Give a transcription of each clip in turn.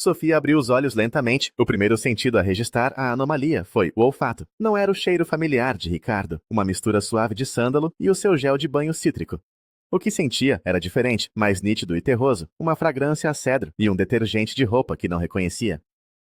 Sofia abriu os olhos lentamente. O primeiro sentido a registrar a anomalia foi o olfato. Não era o cheiro familiar de Ricardo, uma mistura suave de sândalo e o seu gel de banho cítrico. O que sentia era diferente, mais nítido e terroso, uma fragrância a cedro e um detergente de roupa que não reconhecia.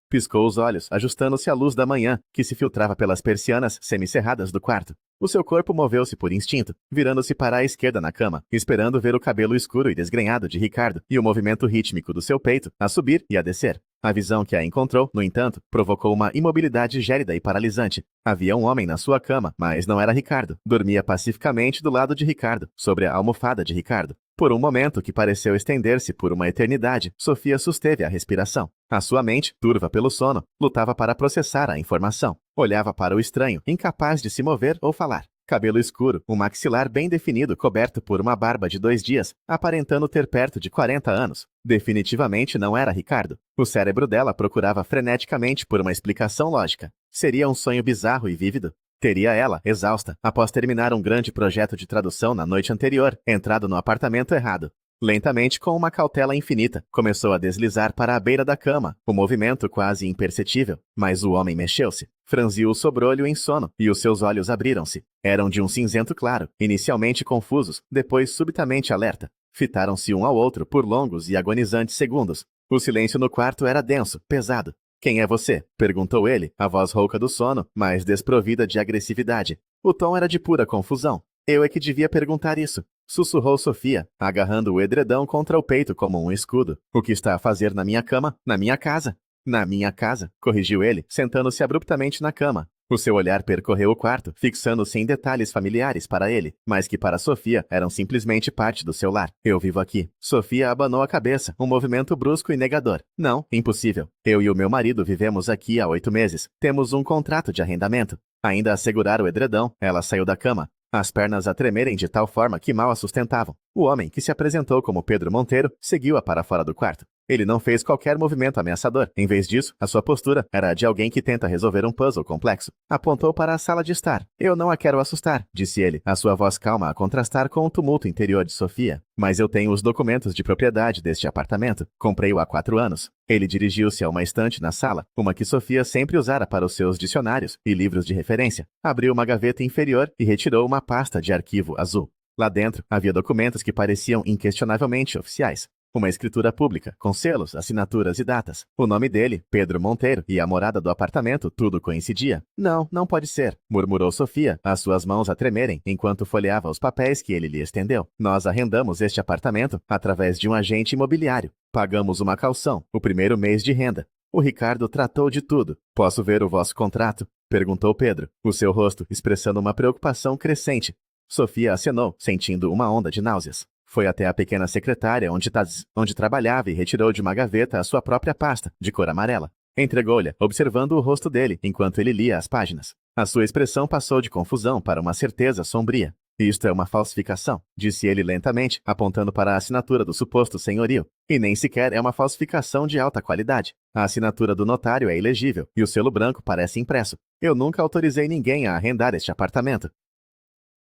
Piscou os olhos, ajustando-se à luz da manhã, que se filtrava pelas persianas semicerradas do quarto. O seu corpo moveu-se por instinto, virando-se para a esquerda na cama, esperando ver o cabelo escuro e desgrenhado de Ricardo e o movimento rítmico do seu peito a subir e a descer. A visão que a encontrou, no entanto, provocou uma imobilidade gélida e paralisante. Havia um homem na sua cama, mas não era Ricardo. Dormia pacificamente do lado de Ricardo, sobre a almofada de Ricardo. Por um momento que pareceu estender-se por uma eternidade, Sofia susteve a respiração. A sua mente, turva pelo sono, lutava para processar a informação. Olhava para o estranho, incapaz de se mover ou falar. Cabelo escuro, um maxilar bem definido coberto por uma barba de 2 dias, aparentando ter perto de 40 anos. Definitivamente não era Ricardo. O cérebro dela procurava freneticamente por uma explicação lógica. Seria um sonho bizarro e vívido? Teria ela, exausta, após terminar um grande projeto de tradução na noite anterior, entrado no apartamento errado. Lentamente, com uma cautela infinita, começou a deslizar para a beira da cama, o movimento quase imperceptível. Mas o homem mexeu-se, franziu o sobrolho em sono, e os seus olhos abriram-se. Eram de um cinzento claro, inicialmente confusos, depois subitamente alerta. Fitaram-se um ao outro por longos e agonizantes segundos. O silêncio no quarto era denso, pesado. "Quem é você?" perguntou ele, a voz rouca do sono, mas desprovida de agressividade. O tom era de pura confusão. "Eu é que devia perguntar isso", sussurrou Sofia, agarrando o edredão contra o peito como um escudo. "O que está a fazer na minha cama? Na minha casa?" "Na minha casa", corrigiu ele, sentando-se abruptamente na cama. O seu olhar percorreu o quarto, fixando-se em detalhes familiares para ele, mas que para Sofia eram simplesmente parte do seu lar. "Eu vivo aqui." Sofia abanou a cabeça, um movimento brusco e negador. "Não, impossível. Eu e o meu marido vivemos aqui há 8 meses. Temos um contrato de arrendamento." Ainda a segurar o edredão, ela saiu da cama, as pernas a tremerem de tal forma que mal a sustentavam. O homem, que se apresentou como Pedro Monteiro, seguiu-a para fora do quarto. Ele não fez qualquer movimento ameaçador. Em vez disso, a sua postura era a de alguém que tenta resolver um puzzle complexo. Apontou para a sala de estar. "Eu não a quero assustar", disse ele, a sua voz calma a contrastar com o tumulto interior de Sofia. "Mas eu tenho os documentos de propriedade deste apartamento. Comprei-o há 4 anos. Ele dirigiu-se a uma estante na sala, uma que Sofia sempre usara para os seus dicionários e livros de referência. Abriu uma gaveta inferior e retirou uma pasta de arquivo azul. Lá dentro havia documentos que pareciam inquestionavelmente oficiais. Uma escritura pública, com selos, assinaturas e datas. O nome dele, Pedro Monteiro, e a morada do apartamento, tudo coincidia. "Não, não pode ser", murmurou Sofia, as suas mãos a tremerem, enquanto folheava os papéis que ele lhe estendeu. "Nós arrendamos este apartamento através de um agente imobiliário. Pagamos uma caução, o primeiro mês de renda. O Ricardo tratou de tudo." "Posso ver o vosso contrato?" perguntou Pedro, o seu rosto expressando uma preocupação crescente. Sofia acenou, sentindo uma onda de náuseas. Foi até a pequena secretária onde trabalhava e retirou de uma gaveta a sua própria pasta, de cor amarela. Entregou-lhe, observando o rosto dele, enquanto ele lia as páginas. A sua expressão passou de confusão para uma certeza sombria. "Isto é uma falsificação", disse ele lentamente, apontando para a assinatura do suposto senhorio. "E nem sequer é uma falsificação de alta qualidade. A assinatura do notário é ilegível, e o selo branco parece impresso. Eu nunca autorizei ninguém a arrendar este apartamento.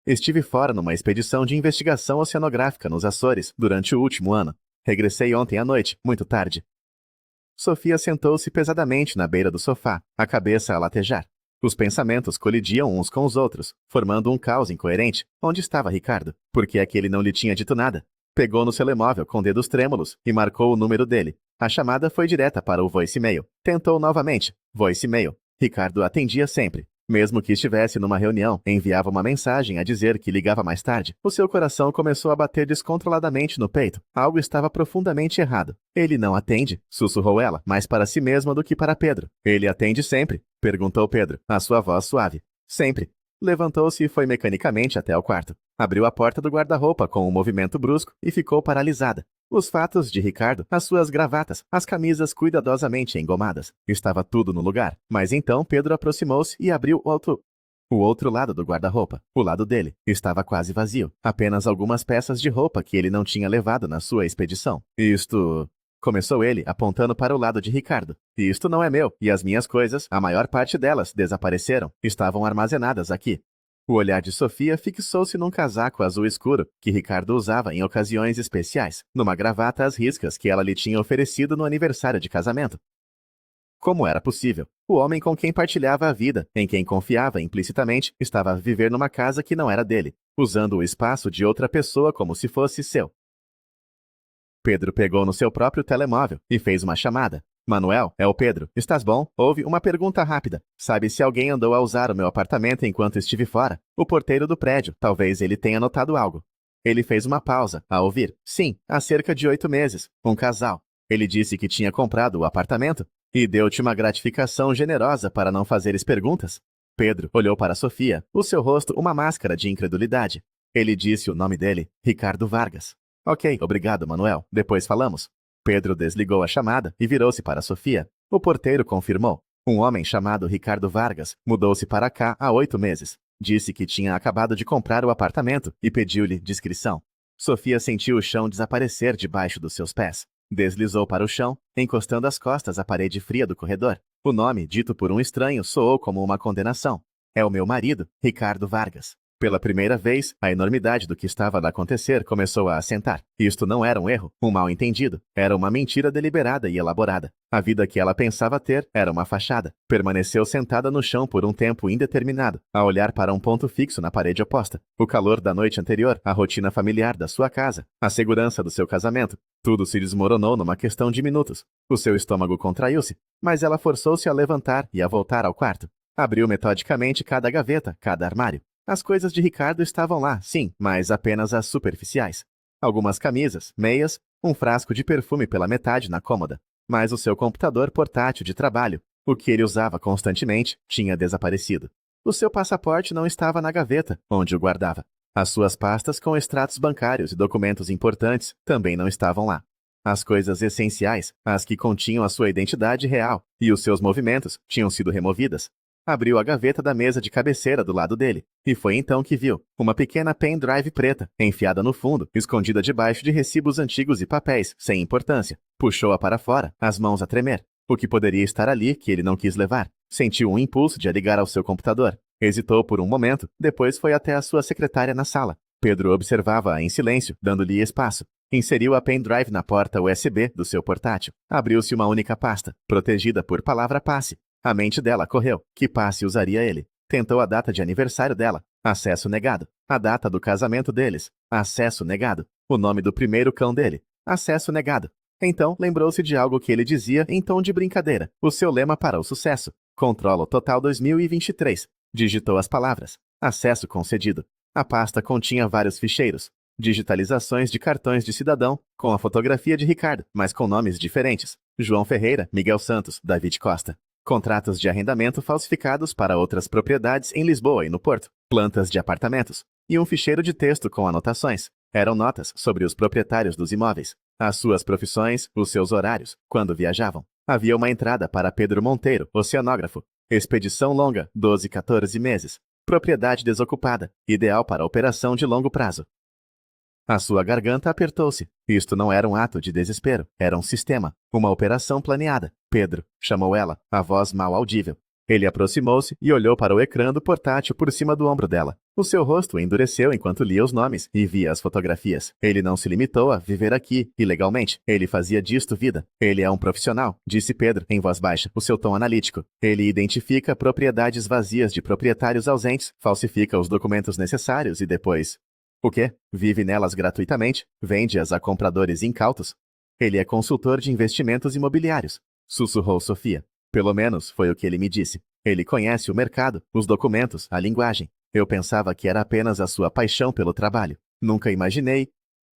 Estive fora numa expedição de investigação oceanográfica nos Açores durante o último ano. Regressei ontem à noite, muito tarde." Sofia sentou-se pesadamente na beira do sofá, a cabeça a latejar. Os pensamentos colidiam uns com os outros, formando um caos incoerente. Onde estava Ricardo? Por que é que ele não lhe tinha dito nada? Pegou no telemóvel com dedos trêmulos e marcou o número dele. A chamada foi direta para o voicemail. Tentou novamente. Voicemail. Ricardo atendia sempre. Mesmo que estivesse numa reunião, enviava uma mensagem a dizer que ligava mais tarde. O seu coração começou a bater descontroladamente no peito. Algo estava profundamente errado. "Ele não atende?" sussurrou ela, mais para si mesma do que para Pedro. "Ele atende sempre?" perguntou Pedro, a sua voz suave. "Sempre." Levantou-se e foi mecanicamente até o quarto. Abriu a porta do guarda-roupa com um movimento brusco e ficou paralisada. Os fatos de Ricardo, as suas gravatas, as camisas cuidadosamente engomadas. Estava tudo no lugar. Mas então Pedro aproximou-se e abriu o outro lado do guarda-roupa. O lado dele estava quase vazio. Apenas algumas peças de roupa que ele não tinha levado na sua expedição. "Isto..." começou ele, apontando para o lado de Ricardo. "Isto não é meu, e as minhas coisas, a maior parte delas, desapareceram. Estavam armazenadas aqui." O olhar de Sofia fixou-se num casaco azul escuro que Ricardo usava em ocasiões especiais, numa gravata às riscas que ela lhe tinha oferecido no aniversário de casamento. Como era possível? O homem com quem partilhava a vida, em quem confiava implicitamente, estava a viver numa casa que não era dele, usando o espaço de outra pessoa como se fosse seu. Pedro pegou no seu próprio telemóvel e fez uma chamada. Manuel, é o Pedro. Estás bom? Houve uma pergunta rápida. Sabe se alguém andou a usar o meu apartamento enquanto estive fora? O porteiro do prédio. Talvez ele tenha notado algo. Ele fez uma pausa, a ouvir. Sim, há cerca de 8 meses. Um casal. Ele disse que tinha comprado o apartamento e deu-te uma gratificação generosa para não fazeres perguntas. Pedro olhou para Sofia, o seu rosto uma máscara de incredulidade. Ele disse o nome dele, Ricardo Vargas. Ok, obrigado, Manuel. Depois falamos. Pedro desligou a chamada e virou-se para Sofia. O porteiro confirmou. Um homem chamado Ricardo Vargas mudou-se para cá há 8 meses. Disse que tinha acabado de comprar o apartamento e pediu-lhe discrição. Sofia sentiu o chão desaparecer debaixo dos seus pés. Deslizou para o chão, encostando as costas à parede fria do corredor. O nome, dito por um estranho, soou como uma condenação. É o meu marido, Ricardo Vargas. Pela primeira vez, a enormidade do que estava a acontecer começou a assentar. Isto não era um erro, um mal-entendido. Era uma mentira deliberada e elaborada. A vida que ela pensava ter era uma fachada. Permaneceu sentada no chão por um tempo indeterminado, a olhar para um ponto fixo na parede oposta. O calor da noite anterior, a rotina familiar da sua casa, a segurança do seu casamento. Tudo se desmoronou numa questão de minutos. O seu estômago contraiu-se, mas ela forçou-se a levantar e a voltar ao quarto. Abriu metodicamente cada gaveta, cada armário. As coisas de Ricardo estavam lá, sim, mas apenas as superficiais. Algumas camisas, meias, um frasco de perfume pela metade na cômoda. Mas o seu computador portátil de trabalho, o que ele usava constantemente, tinha desaparecido. O seu passaporte não estava na gaveta, onde o guardava. As suas pastas com extratos bancários e documentos importantes também não estavam lá. As coisas essenciais, as que continham a sua identidade real e os seus movimentos, tinham sido removidas. Abriu a gaveta da mesa de cabeceira do lado dele, e foi então que viu uma pequena pendrive preta, enfiada no fundo, escondida debaixo de recibos antigos e papéis, sem importância. Puxou-a para fora, as mãos a tremer. O que poderia estar ali que ele não quis levar? Sentiu um impulso de a ligar ao seu computador. Hesitou por um momento, depois foi até a sua secretária na sala. Pedro observava-a em silêncio, dando-lhe espaço. Inseriu a pendrive na porta USB do seu portátil. Abriu-se uma única pasta, protegida por palavra passe. A mente dela correu. Que passe usaria ele? Tentou a data de aniversário dela. Acesso negado. A data do casamento deles. Acesso negado. O nome do primeiro cão dele. Acesso negado. Então, lembrou-se de algo que ele dizia em tom de brincadeira. O seu lema para o sucesso. Controlo Total 2023. Digitou as palavras. Acesso concedido. A pasta continha vários ficheiros. Digitalizações de cartões de cidadão, com a fotografia de Ricardo, mas com nomes diferentes. João Ferreira, Miguel Santos, David Costa. Contratos de arrendamento falsificados para outras propriedades em Lisboa e no Porto, plantas de apartamentos, e um ficheiro de texto com anotações. Eram notas sobre os proprietários dos imóveis, as suas profissões, os seus horários, quando viajavam. Havia uma entrada para Pedro Monteiro, oceanógrafo. Expedição longa, 12, 14 meses. Propriedade desocupada, ideal para operação de longo prazo. A sua garganta apertou-se. Isto não era um ato de desespero, era um sistema, uma operação planeada. Pedro, chamou ela, a voz mal audível. Ele aproximou-se e olhou para o ecrã do portátil por cima do ombro dela. O seu rosto endureceu enquanto lia os nomes e via as fotografias. Ele não se limitou a viver aqui, ilegalmente. Ele fazia disto vida. Ele é um profissional, disse Pedro, em voz baixa, o seu tom analítico. Ele identifica propriedades vazias de proprietários ausentes, falsifica os documentos necessários e depois... O quê? Vive nelas gratuitamente? Vende-as a compradores incautos? Ele é consultor de investimentos imobiliários, sussurrou Sofia. Pelo menos foi o que ele me disse. Ele conhece o mercado, os documentos, a linguagem. Eu pensava que era apenas a sua paixão pelo trabalho. Nunca imaginei...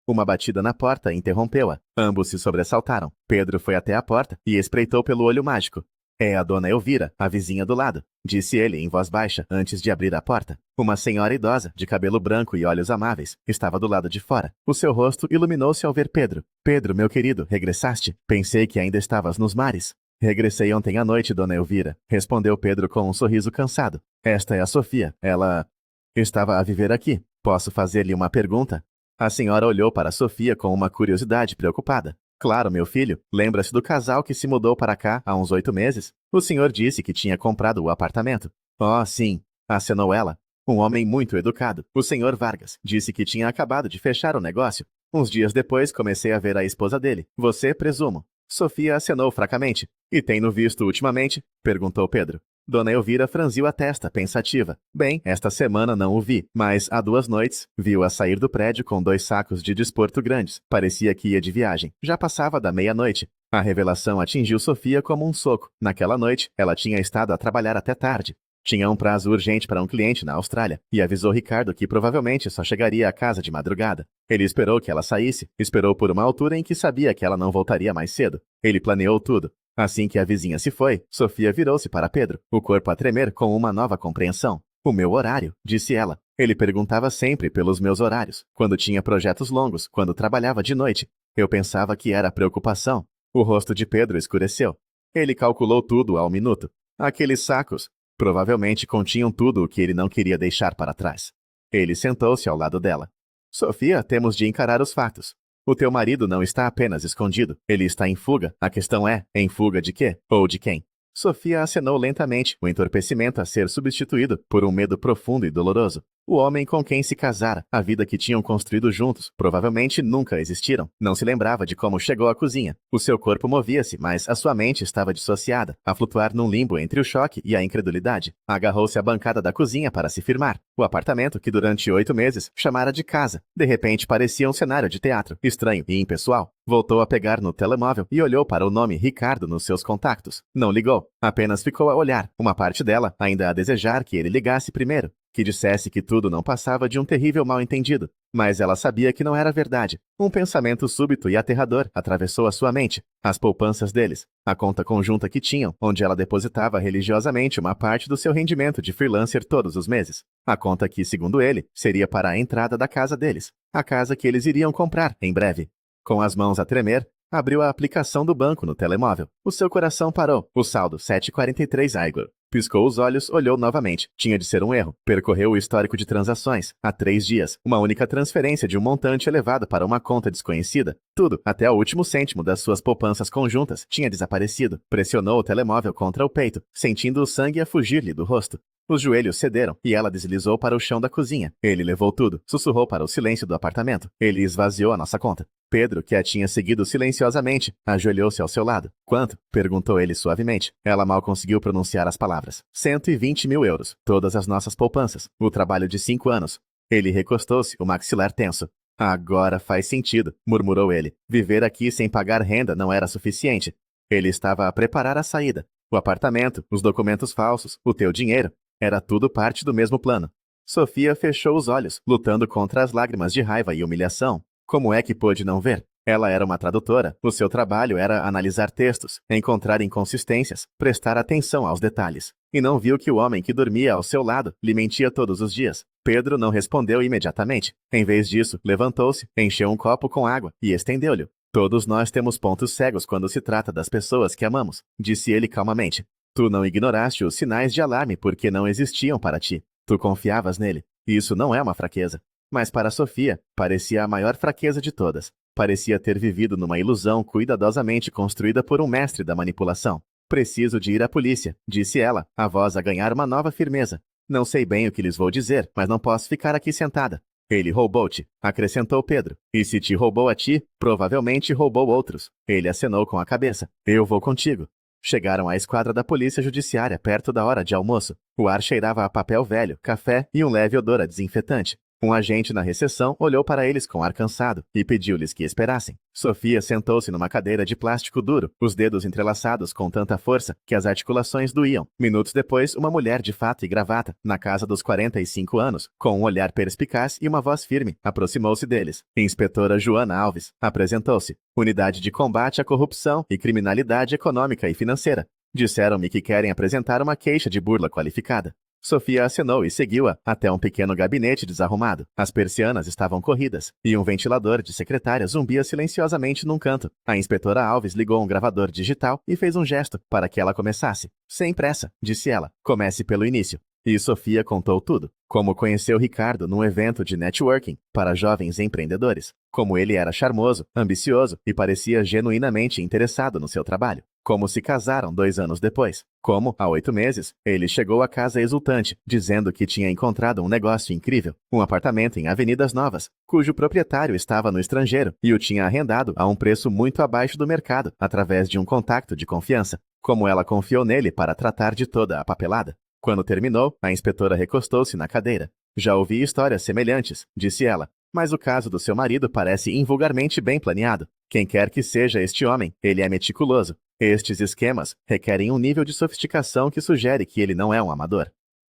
Uma batida na porta interrompeu-a. Ambos se sobressaltaram. Pedro foi até a porta e espreitou pelo olho mágico. É a dona Elvira, a vizinha do lado, disse ele em voz baixa antes de abrir a porta. Uma senhora idosa, de cabelo branco e olhos amáveis, estava do lado de fora. O seu rosto iluminou-se ao ver Pedro. Pedro, meu querido, regressaste? Pensei que ainda estavas nos mares. Regressei ontem à noite, dona Elvira, respondeu Pedro com um sorriso cansado. Esta é a Sofia. Ela... estava a viver aqui. Posso fazer-lhe uma pergunta? A senhora olhou para Sofia com uma curiosidade preocupada. Claro, meu filho. Lembra-se do casal que se mudou para cá há uns 8 meses? O senhor disse que tinha comprado o apartamento. Oh, sim, acenou ela. Um homem muito educado, o Sr. Vargas, disse que tinha acabado de fechar o negócio. Uns dias depois comecei a ver a esposa dele. Você, presumo. Sofia acenou fracamente. E tem-no visto ultimamente? Perguntou Pedro. Dona Elvira franziu a testa, pensativa. Bem, esta semana não o vi, mas há 2 noites, viu-a sair do prédio com 2 sacos de desporto grandes. Parecia que ia de viagem. Já passava da meia-noite. A revelação atingiu Sofia como um soco. Naquela noite, ela tinha estado a trabalhar até tarde. Tinha um prazo urgente para um cliente na Austrália e avisou Ricardo que provavelmente só chegaria à casa de madrugada. Ele esperou que ela saísse, esperou por uma altura em que sabia que ela não voltaria mais cedo. Ele planeou tudo. Assim que a vizinha se foi, Sofia virou-se para Pedro, o corpo a tremer com uma nova compreensão. O meu horário, disse ela. Ele perguntava sempre pelos meus horários, quando tinha projetos longos, quando trabalhava de noite. Eu pensava que era preocupação. O rosto de Pedro escureceu. Ele calculou tudo ao minuto. Aqueles sacos provavelmente continham tudo o que ele não queria deixar para trás. Ele sentou-se ao lado dela. Sofia, temos de encarar os fatos. O teu marido não está apenas escondido, ele está em fuga. A questão é, em fuga de quê? Ou de quem? Sofia acenou lentamente, o entorpecimento a ser substituído por um medo profundo e doloroso. O homem com quem se casara, a vida que tinham construído juntos, provavelmente nunca existiram. Não se lembrava de como chegou à cozinha. O seu corpo movia-se, mas a sua mente estava dissociada, a flutuar num limbo entre o choque e a incredulidade. Agarrou-se à bancada da cozinha para se firmar. O apartamento, que durante 8 meses chamara de casa, de repente parecia um cenário de teatro, estranho e impessoal. Voltou a pegar no telemóvel e olhou para o nome Ricardo nos seus contactos. Não ligou, apenas ficou a olhar, uma parte dela ainda a desejar que ele ligasse primeiro, que dissesse que tudo não passava de um terrível mal-entendido. Mas ela sabia que não era verdade. Um pensamento súbito e aterrador atravessou a sua mente. As poupanças deles, a conta conjunta que tinham, onde ela depositava religiosamente uma parte do seu rendimento de freelancer todos os meses. A conta que, segundo ele, seria para a entrada da casa deles. A casa que eles iriam comprar em breve. Com as mãos a tremer, abriu a aplicação do banco no telemóvel. O seu coração parou. O saldo 743 Igor. Piscou os olhos, olhou novamente. Tinha de ser um erro. Percorreu o histórico de transações. Há 3 dias, uma única transferência de um montante elevado para uma conta desconhecida. Tudo, até o último cêntimo das suas poupanças conjuntas, tinha desaparecido. Pressionou o telemóvel contra o peito, sentindo o sangue a fugir-lhe do rosto. Os joelhos cederam e ela deslizou para o chão da cozinha. Ele levou tudo, sussurrou para o silêncio do apartamento. Ele esvaziou a nossa conta. Pedro, que a tinha seguido silenciosamente, ajoelhou-se ao seu lado. Quanto? Perguntou ele suavemente. Ela mal conseguiu pronunciar as palavras. 120 mil euros. Todas as nossas poupanças. O trabalho de 5 anos. Ele recostou-se, o maxilar tenso. Agora faz sentido, murmurou ele. Viver aqui sem pagar renda não era suficiente. Ele estava a preparar a saída. O apartamento, os documentos falsos, o teu dinheiro. Era tudo parte do mesmo plano. Sofia fechou os olhos, lutando contra as lágrimas de raiva e humilhação. Como é que pôde não ver? Ela era uma tradutora. O seu trabalho era analisar textos, encontrar inconsistências, prestar atenção aos detalhes. E não viu que o homem que dormia ao seu lado lhe mentia todos os dias. Pedro não respondeu imediatamente. Em vez disso, levantou-se, encheu um copo com água e estendeu-lhe. Todos nós temos pontos cegos quando se trata das pessoas que amamos, disse ele calmamente. Tu não ignoraste os sinais de alarme porque não existiam para ti. Tu confiavas nele. Isso não é uma fraqueza. Mas para Sofia, parecia a maior fraqueza de todas. Parecia ter vivido numa ilusão cuidadosamente construída por um mestre da manipulação. Preciso de ir à polícia, disse ela, a voz a ganhar uma nova firmeza. Não sei bem o que lhes vou dizer, mas não posso ficar aqui sentada. Ele roubou-te, acrescentou Pedro. E se te roubou a ti, provavelmente roubou outros. Ele acenou com a cabeça. Eu vou contigo. Chegaram à esquadra da polícia judiciária perto da hora de almoço. O ar cheirava a papel velho, café e um leve odor a desinfetante. Um agente na recepção olhou para eles com ar cansado e pediu-lhes que esperassem. Sofia sentou-se numa cadeira de plástico duro, os dedos entrelaçados com tanta força que as articulações doíam. Minutos depois, uma mulher de fato e gravata, na casa dos 45 anos, com um olhar perspicaz e uma voz firme, aproximou-se deles. Inspetora Joana Alves apresentou-se. Unidade de combate à corrupção e criminalidade econômica e financeira. Disseram-me que querem apresentar uma queixa de burla qualificada. Sofia acenou e seguiu-a até um pequeno gabinete desarrumado. As persianas estavam corridas, e um ventilador de secretária zumbia silenciosamente num canto. A inspetora Alves ligou um gravador digital e fez um gesto para que ela começasse. Sem pressa, disse ela. Comece pelo início. E Sofia contou tudo. Como conheceu Ricardo num evento de networking para jovens empreendedores. Como ele era charmoso, ambicioso e parecia genuinamente interessado no seu trabalho. Como se casaram 2 anos depois. Como, há 8 meses, ele chegou a casa exultante, dizendo que tinha encontrado um negócio incrível, um apartamento em Avenidas Novas, cujo proprietário estava no estrangeiro e o tinha arrendado a um preço muito abaixo do mercado, através de um contato de confiança. Como ela confiou nele para tratar de toda a papelada. Quando terminou, a inspetora recostou-se na cadeira. Já ouvi histórias semelhantes, disse ela, mas o caso do seu marido parece invulgarmente bem planeado. Quem quer que seja este homem, ele é meticuloso. Estes esquemas requerem um nível de sofisticação que sugere que ele não é um amador.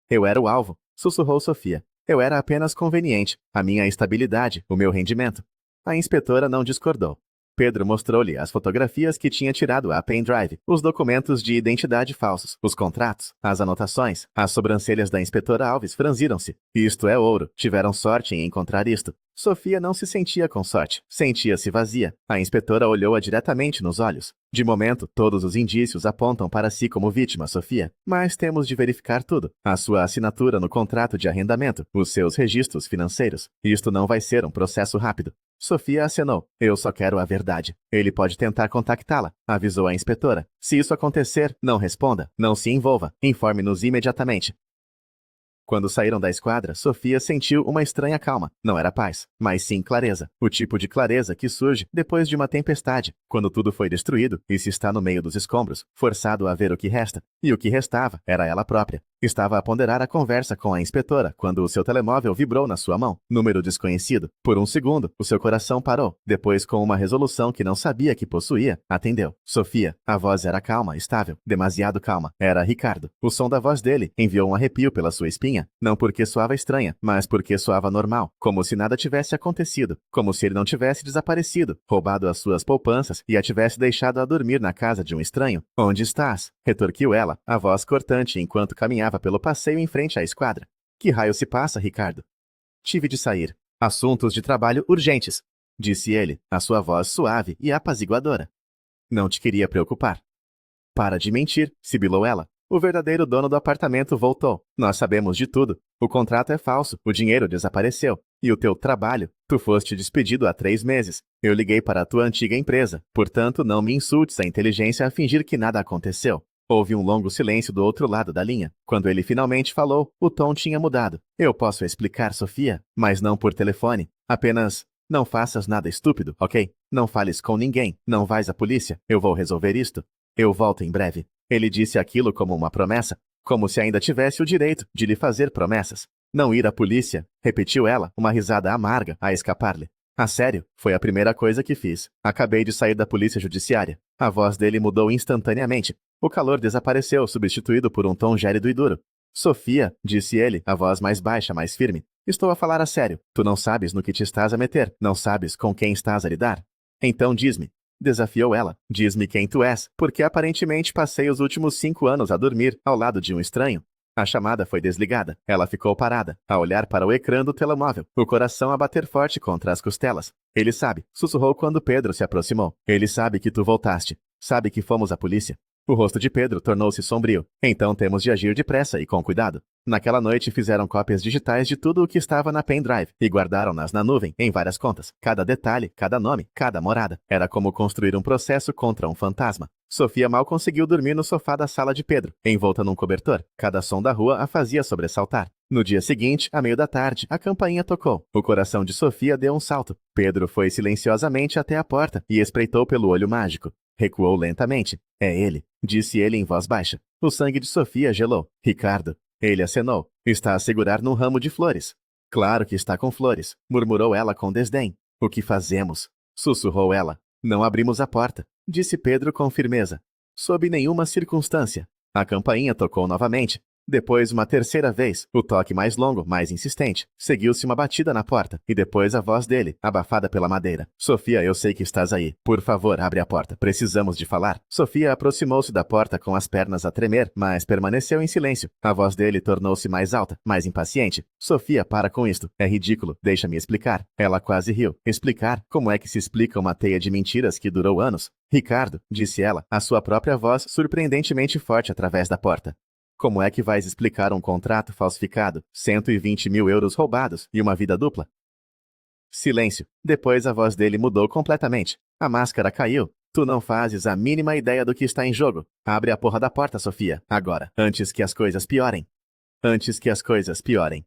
Eu era o alvo, sussurrou Sofia. Eu era apenas conveniente, a minha estabilidade, o meu rendimento. A inspetora não discordou. Pedro mostrou-lhe as fotografias que tinha tirado a pendrive, os documentos de identidade falsos, os contratos, as anotações. As sobrancelhas da inspetora Alves franziram-se. Isto é ouro. Tiveram sorte em encontrar isto. Sofia não se sentia com sorte. Sentia-se vazia. A inspetora olhou-a diretamente nos olhos. De momento, todos os indícios apontam para si como vítima, Sofia. Mas temos de verificar tudo. A sua assinatura no contrato de arrendamento, os seus registros financeiros. Isto não vai ser um processo rápido. Sofia acenou. Eu só quero a verdade. Ele pode tentar contactá-la, avisou a inspetora. Se isso acontecer, não responda, não se envolva. Informe-nos imediatamente. Quando saíram da esquadra, Sofia sentiu uma estranha calma. Não era paz, mas sim clareza. O tipo de clareza que surge depois de uma tempestade, quando tudo foi destruído e se está no meio dos escombros, forçado a ver o que resta. E o que restava era ela própria. Estava a ponderar a conversa com a inspetora quando o seu telemóvel vibrou na sua mão. Número desconhecido. Por um segundo, o seu coração parou. Depois, com uma resolução que não sabia que possuía, atendeu. Sofia. A voz era calma, estável, demasiado calma. Era Ricardo. O som da voz dele enviou um arrepio pela sua espinha. Não porque soava estranha, mas porque soava normal. Como se nada tivesse acontecido. Como se ele não tivesse desaparecido, roubado as suas poupanças e a tivesse deixado a dormir na casa de um estranho. Onde estás? Retorquiu ela, a voz cortante enquanto caminhava pelo passeio em frente à esquadra. Que raio se passa, Ricardo? Tive de sair. Assuntos de trabalho urgentes, disse ele, a sua voz suave e apaziguadora. Não te queria preocupar. Para de mentir, sibilou ela. O verdadeiro dono do apartamento voltou. Nós sabemos de tudo. O contrato é falso, o dinheiro desapareceu. E o teu trabalho? Tu foste despedido há 3 meses. Eu liguei para a tua antiga empresa. Portanto, não me insultes a inteligência a fingir que nada aconteceu. Houve um longo silêncio do outro lado da linha. Quando ele finalmente falou, o tom tinha mudado. Eu posso explicar, Sofia, mas não por telefone. Apenas, não faças nada estúpido, ok? Não fales com ninguém. Não vais à polícia. Eu vou resolver isto. Eu volto em breve. Ele disse aquilo como uma promessa, como se ainda tivesse o direito de lhe fazer promessas. Não ir à polícia, repetiu ela, uma risada amarga a escapar-lhe. A sério, foi a primeira coisa que fiz. Acabei de sair da polícia judiciária. A voz dele mudou instantaneamente. O calor desapareceu, substituído por um tom gélido e duro. Sofia, disse ele, a voz mais baixa, mais firme. Estou a falar a sério. Tu não sabes no que te estás a meter. Não sabes com quem estás a lidar. Então diz-me. Desafiou ela. Diz-me quem tu és, porque aparentemente passei os últimos 5 anos a dormir ao lado de um estranho. A chamada foi desligada. Ela ficou parada, a olhar para o ecrã do telemóvel, o coração a bater forte contra as costelas. Ele sabe, sussurrou quando Pedro se aproximou. Ele sabe que tu voltaste. Sabe que fomos à polícia. O rosto de Pedro tornou-se sombrio. Então temos de agir depressa e com cuidado. Naquela noite fizeram cópias digitais de tudo o que estava na pendrive e guardaram-nas na nuvem, em várias contas. Cada detalhe, cada nome, cada morada. Era como construir um processo contra um fantasma. Sofia mal conseguiu dormir no sofá da sala de Pedro, envolta num cobertor. Cada som da rua a fazia sobressaltar. No dia seguinte, à meio da tarde, a campainha tocou. O coração de Sofia deu um salto. Pedro foi silenciosamente até a porta e espreitou pelo olho mágico. Recuou lentamente. É ele, disse ele em voz baixa. O sangue de Sofia gelou. Ricardo. Ele acenou. Está a segurar num ramo de flores. Claro que está com flores, murmurou ela com desdém. O que fazemos? Sussurrou ela. Não abrimos a porta, disse Pedro com firmeza. Sob nenhuma circunstância. A campainha tocou novamente. Depois uma terceira vez, o toque mais longo, mais insistente. Seguiu-se uma batida na porta, e depois a voz dele, abafada pela madeira. Sofia, eu sei que estás aí. Por favor, abre a porta. Precisamos de falar. Sofia aproximou-se da porta com as pernas a tremer, mas permaneceu em silêncio. A voz dele tornou-se mais alta, mais impaciente. Sofia, para com isto. É ridículo. Deixa-me explicar. Ela quase riu. Explicar? Como é que se explica uma teia de mentiras que durou anos? Ricardo, disse ela, a sua própria voz surpreendentemente forte através da porta. Como é que vais explicar um contrato falsificado, 120 mil euros roubados e uma vida dupla? Silêncio. Depois a voz dele mudou completamente. A máscara caiu. Tu não fazes a mínima ideia do que está em jogo. Abre a porra da porta, Sofia, agora, antes que as coisas piorem. Antes que as coisas piorem.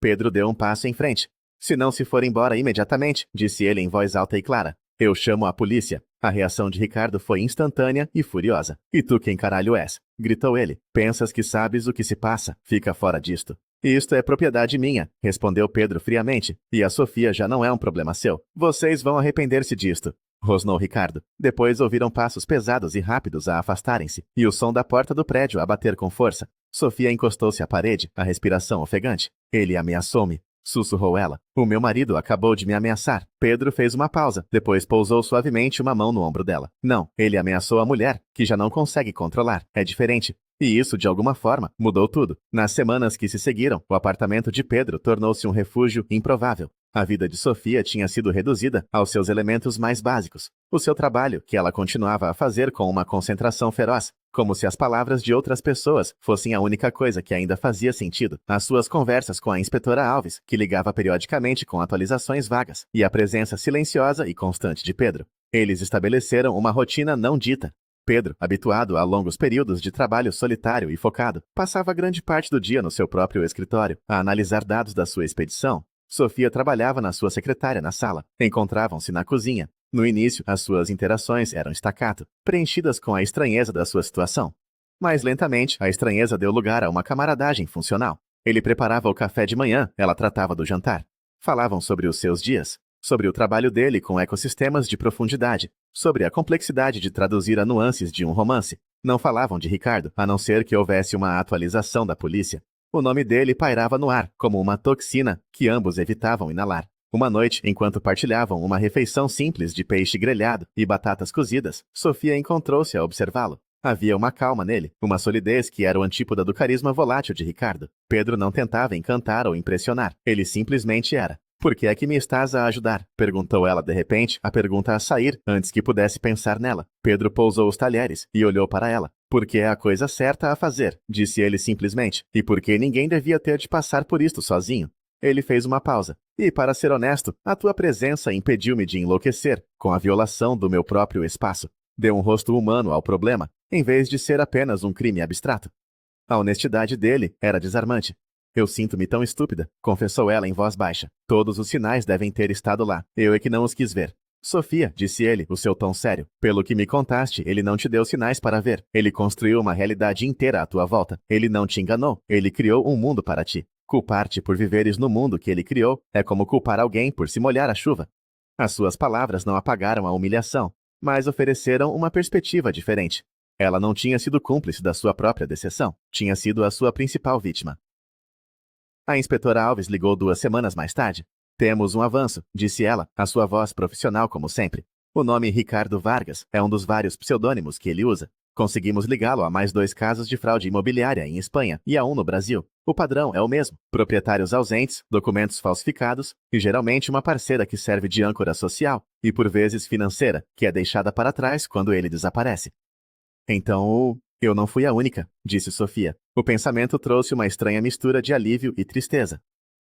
Pedro deu um passo em frente. Se não se for embora imediatamente, disse ele em voz alta e clara, eu chamo a polícia. A reação de Ricardo foi instantânea e furiosa. E tu quem caralho és? Gritou ele. Pensas que sabes o que se passa? Fica fora disto. Isto é propriedade minha, respondeu Pedro friamente, e a Sofia já não é um problema seu. Vocês vão arrepender-se disto. Rosnou Ricardo. Depois ouviram passos pesados e rápidos a afastarem-se, e o som da porta do prédio a bater com força. Sofia encostou-se à parede, a respiração ofegante. Ele ameaçou-me. Sussurrou ela. O meu marido acabou de me ameaçar. Pedro fez uma pausa, depois pousou suavemente uma mão no ombro dela. Não, ele ameaçou a mulher, que já não consegue controlar. É diferente. E isso, de alguma forma, mudou tudo. Nas semanas que se seguiram, o apartamento de Pedro tornou-se um refúgio improvável. A vida de Sofia tinha sido reduzida aos seus elementos mais básicos. O seu trabalho, que ela continuava a fazer com uma concentração feroz, como se as palavras de outras pessoas fossem a única coisa que ainda fazia sentido. As suas conversas com a inspetora Alves, que ligava periodicamente com atualizações vagas, e a presença silenciosa e constante de Pedro. Eles estabeleceram uma rotina não dita. Pedro, habituado a longos períodos de trabalho solitário e focado, passava grande parte do dia no seu próprio escritório, a analisar dados da sua expedição. Sofia trabalhava na sua secretária na sala. Encontravam-se na cozinha. No início, as suas interações eram staccato, preenchidas com a estranheza da sua situação. Mais lentamente, a estranheza deu lugar a uma camaradagem funcional. Ele preparava o café de manhã, ela tratava do jantar. Falavam sobre os seus dias, sobre o trabalho dele com ecossistemas de profundidade, sobre a complexidade de traduzir a nuances de um romance. Não falavam de Ricardo, a não ser que houvesse uma atualização da polícia. O nome dele pairava no ar, como uma toxina que ambos evitavam inalar. Uma noite, enquanto partilhavam uma refeição simples de peixe grelhado e batatas cozidas, Sofia encontrou-se a observá-lo. Havia uma calma nele, uma solidez que era o antípoda do carisma volátil de Ricardo. Pedro não tentava encantar ou impressionar, ele simplesmente era. Por que é que me estás a ajudar? Perguntou ela de repente, a pergunta a sair, antes que pudesse pensar nela. Pedro pousou os talheres e olhou para ela. Porque é a coisa certa a fazer, disse ele simplesmente, e porque ninguém devia ter de passar por isto sozinho. Ele fez uma pausa. E, para ser honesto, a tua presença impediu-me de enlouquecer com a violação do meu próprio espaço. Deu um rosto humano ao problema, em vez de ser apenas um crime abstrato. A honestidade dele era desarmante. Eu sinto-me tão estúpida, confessou ela em voz baixa. Todos os sinais devem ter estado lá. Eu é que não os quis ver. Sofia, disse ele, o seu tom sério. Pelo que me contaste, ele não te deu sinais para ver. Ele construiu uma realidade inteira à tua volta. Ele não te enganou. Ele criou um mundo para ti. Culpar-te por viveres no mundo que ele criou é como culpar alguém por se molhar a chuva. As suas palavras não apagaram a humilhação, mas ofereceram uma perspectiva diferente. Ela não tinha sido cúmplice da sua própria decepção. Tinha sido a sua principal vítima. A inspetora Alves ligou 2 semanas mais tarde. Temos um avanço, disse ela, a sua voz profissional como sempre. O nome Ricardo Vargas é um dos vários pseudônimos que ele usa. Conseguimos ligá-lo a mais 2 casos de fraude imobiliária em Espanha e a um no Brasil. O padrão é o mesmo. Proprietários ausentes, documentos falsificados e geralmente uma parceira que serve de âncora social e por vezes financeira, que é deixada para trás quando ele desaparece. Então, eu não fui a única, disse Sofia. O pensamento trouxe uma estranha mistura de alívio e tristeza.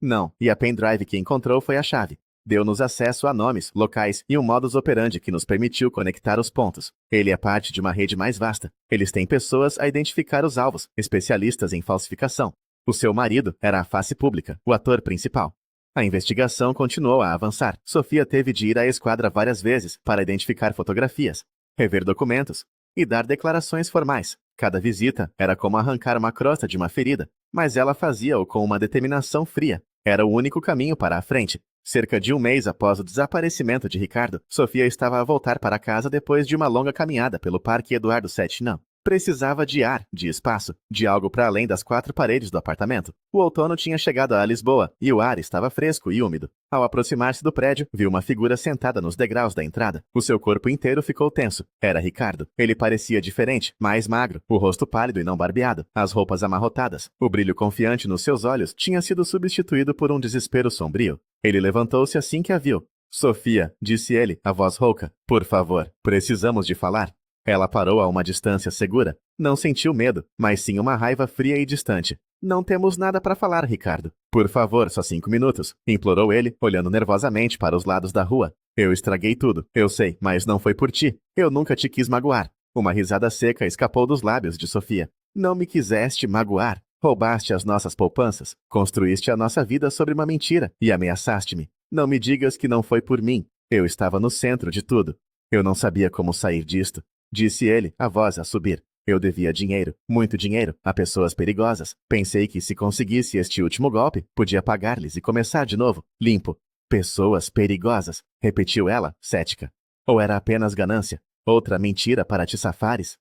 Não, e a pendrive que encontrou foi a chave. Deu-nos acesso a nomes, locais e um modus operandi que nos permitiu conectar os pontos. Ele é parte de uma rede mais vasta. Eles têm pessoas a identificar os alvos, especialistas em falsificação. O seu marido era a face pública, o ator principal. A investigação continuou a avançar. Sofia teve de ir à esquadra várias vezes para identificar fotografias, rever documentos e dar declarações formais. Cada visita era como arrancar uma crosta de uma ferida, mas ela fazia-o com uma determinação fria. Era o único caminho para a frente. Cerca de 1 mês após o desaparecimento de Ricardo, Sofia estava a voltar para casa depois de uma longa caminhada pelo Parque Eduardo VII. Precisava de ar, de espaço, de algo para além das 4 paredes do apartamento. O outono tinha chegado a Lisboa e o ar estava fresco e úmido. Ao aproximar-se do prédio, viu uma figura sentada nos degraus da entrada. O seu corpo inteiro ficou tenso. Era Ricardo. Ele parecia diferente, mais magro, o rosto pálido e não barbeado, as roupas amarrotadas. O brilho confiante nos seus olhos tinha sido substituído por um desespero sombrio. Ele levantou-se assim que a viu. Sofia, disse ele, a voz rouca, por favor, precisamos de falar. Ela parou a uma distância segura. Não sentiu medo, mas sim uma raiva fria e distante. Não temos nada para falar, Ricardo. Por favor, só 5 minutos, implorou ele, olhando nervosamente para os lados da rua. Eu estraguei tudo, eu sei, mas não foi por ti. Eu nunca te quis magoar. Uma risada seca escapou dos lábios de Sofia. Não me quiseste magoar. Roubaste as nossas poupanças, construíste a nossa vida sobre uma mentira e ameaçaste-me. Não me digas que não foi por mim. Eu estava no centro de tudo. Eu não sabia como sair disto, disse ele, a voz a subir. Eu devia dinheiro, muito dinheiro, a pessoas perigosas. Pensei que se conseguisse este último golpe, podia pagar-lhes e começar de novo, limpo. Pessoas perigosas, repetiu ela, cética. Ou era apenas ganância? Outra mentira para te safares?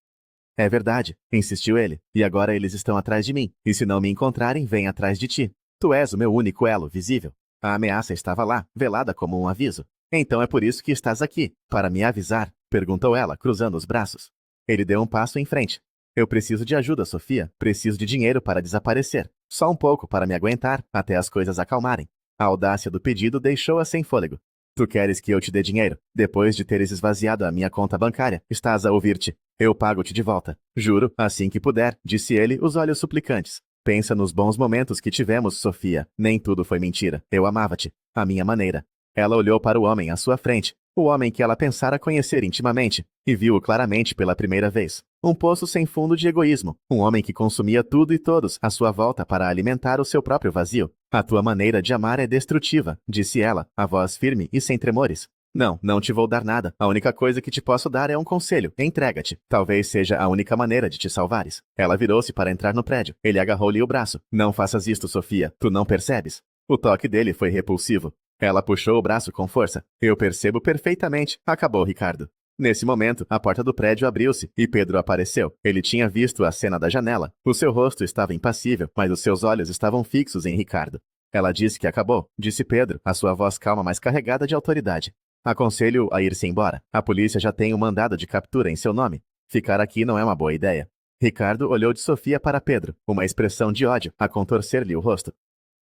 É verdade, insistiu ele, e agora eles estão atrás de mim, e se não me encontrarem, vêm atrás de ti. Tu és o meu único elo visível. A ameaça estava lá, velada como um aviso. Então é por isso que estás aqui, para me avisar? Perguntou ela, cruzando os braços. Ele deu um passo em frente. Eu preciso de ajuda, Sofia. Preciso de dinheiro para desaparecer. Só um pouco para me aguentar, até as coisas acalmarem. A audácia do pedido deixou-a sem fôlego. Tu queres que eu te dê dinheiro? Depois de teres esvaziado a minha conta bancária, estás a ouvir-te. Eu pago-te de volta. Juro, assim que puder, disse ele, os olhos suplicantes. Pensa nos bons momentos que tivemos, Sofia. Nem tudo foi mentira. Eu amava-te. À minha maneira. Ela olhou para o homem à sua frente, o homem que ela pensara conhecer intimamente, e viu-o claramente pela primeira vez. Um poço sem fundo de egoísmo, um homem que consumia tudo e todos à sua volta para alimentar o seu próprio vazio. A tua maneira de amar é destrutiva, disse ela, a voz firme e sem tremores. Não, não te vou dar nada. A única coisa que te posso dar é um conselho. Entrega-te. Talvez seja a única maneira de te salvares. Ela virou-se para entrar no prédio. Ele agarrou-lhe o braço. Não faças isto, Sofia. Tu não percebes? O toque dele foi repulsivo. Ela puxou o braço com força. Eu percebo perfeitamente. Acabou, Ricardo. Nesse momento, a porta do prédio abriu-se e Pedro apareceu. Ele tinha visto a cena da janela. O seu rosto estava impassível, mas os seus olhos estavam fixos em Ricardo. Ela disse que acabou, disse Pedro, a sua voz calma mas carregada de autoridade. Aconselho a ir-se embora. A polícia já tem um mandado de captura em seu nome. Ficar aqui não é uma boa ideia. Ricardo olhou de Sofia para Pedro, uma expressão de ódio a contorcer-lhe o rosto.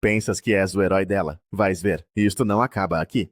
Pensas que és o herói dela. Vais ver, isto não acaba aqui.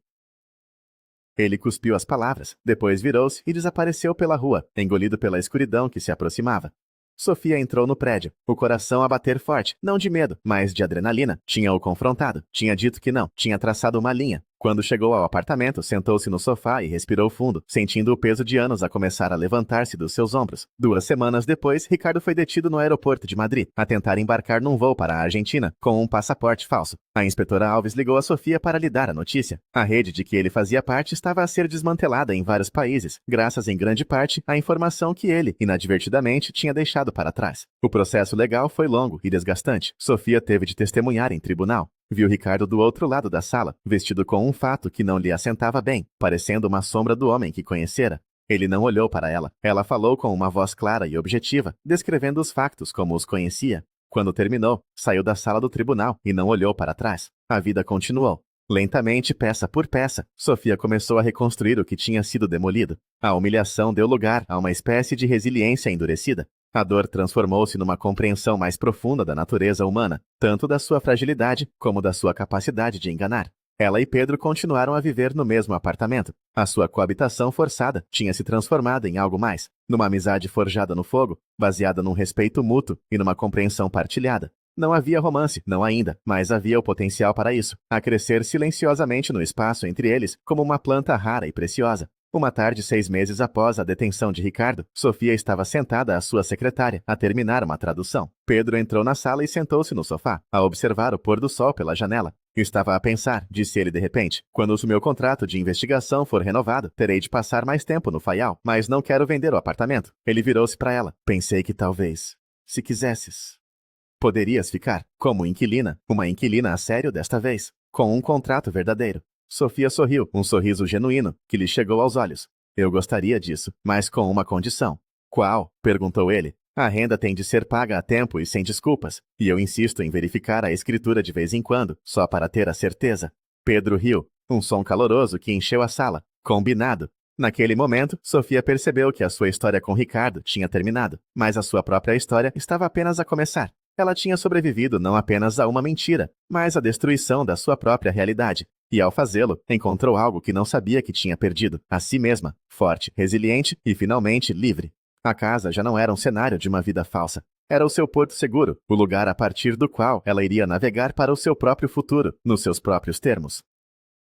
Ele cuspiu as palavras, depois virou-se e desapareceu pela rua, engolido pela escuridão que se aproximava. Sofia entrou no prédio, o coração a bater forte, não de medo, mas de adrenalina. Tinha-o confrontado, tinha dito que não, tinha traçado uma linha. Quando chegou ao apartamento, sentou-se no sofá e respirou fundo, sentindo o peso de anos a começar a levantar-se dos seus ombros. 2 semanas depois, Ricardo foi detido no aeroporto de Madrid, a tentar embarcar num voo para a Argentina, com um passaporte falso. A inspetora Alves ligou a Sofia para lhe dar a notícia. A rede de que ele fazia parte estava a ser desmantelada em vários países, graças em grande parte à informação que ele, inadvertidamente, tinha deixado para trás. O processo legal foi longo e desgastante. Sofia teve de testemunhar em tribunal. Viu Ricardo do outro lado da sala, vestido com um fato que não lhe assentava bem, parecendo uma sombra do homem que conhecera. Ele não olhou para ela. Ela falou com uma voz clara e objetiva, descrevendo os factos como os conhecia. Quando terminou, saiu da sala do tribunal e não olhou para trás. A vida continuou. Lentamente, peça por peça, Sofia começou a reconstruir o que tinha sido demolido. A humilhação deu lugar a uma espécie de resiliência endurecida. A dor transformou-se numa compreensão mais profunda da natureza humana, tanto da sua fragilidade como da sua capacidade de enganar. Ela e Pedro continuaram a viver no mesmo apartamento. A sua coabitação forçada tinha se transformado em algo mais, numa amizade forjada no fogo, baseada num respeito mútuo e numa compreensão partilhada. Não havia romance, não ainda, mas havia o potencial para isso, a crescer silenciosamente no espaço entre eles como uma planta rara e preciosa. Uma tarde, 6 meses após a detenção de Ricardo, Sofia estava sentada à sua secretária, a terminar uma tradução. Pedro entrou na sala e sentou-se no sofá, a observar o pôr do sol pela janela. Estava a pensar, disse ele de repente, quando o meu contrato de investigação for renovado, terei de passar mais tempo no Faial, mas não quero vender o apartamento. Ele virou-se para ela. Pensei que talvez, se quisesses, poderias ficar como inquilina, uma inquilina a sério desta vez, com um contrato verdadeiro. Sofia sorriu, um sorriso genuíno, que lhe chegou aos olhos. Eu gostaria disso, mas com uma condição. Qual? Perguntou ele. A renda tem de ser paga a tempo e sem desculpas, e eu insisto em verificar a escritura de vez em quando, só para ter a certeza. Pedro riu, um som caloroso que encheu a sala. Combinado. Naquele momento, Sofia percebeu que a sua história com Ricardo tinha terminado, mas a sua própria história estava apenas a começar. Ela tinha sobrevivido não apenas a uma mentira, mas à destruição da sua própria realidade. E ao fazê-lo, encontrou algo que não sabia que tinha perdido, a si mesma, forte, resiliente e finalmente livre. A casa já não era um cenário de uma vida falsa. Era o seu porto seguro, o lugar a partir do qual ela iria navegar para o seu próprio futuro, nos seus próprios termos.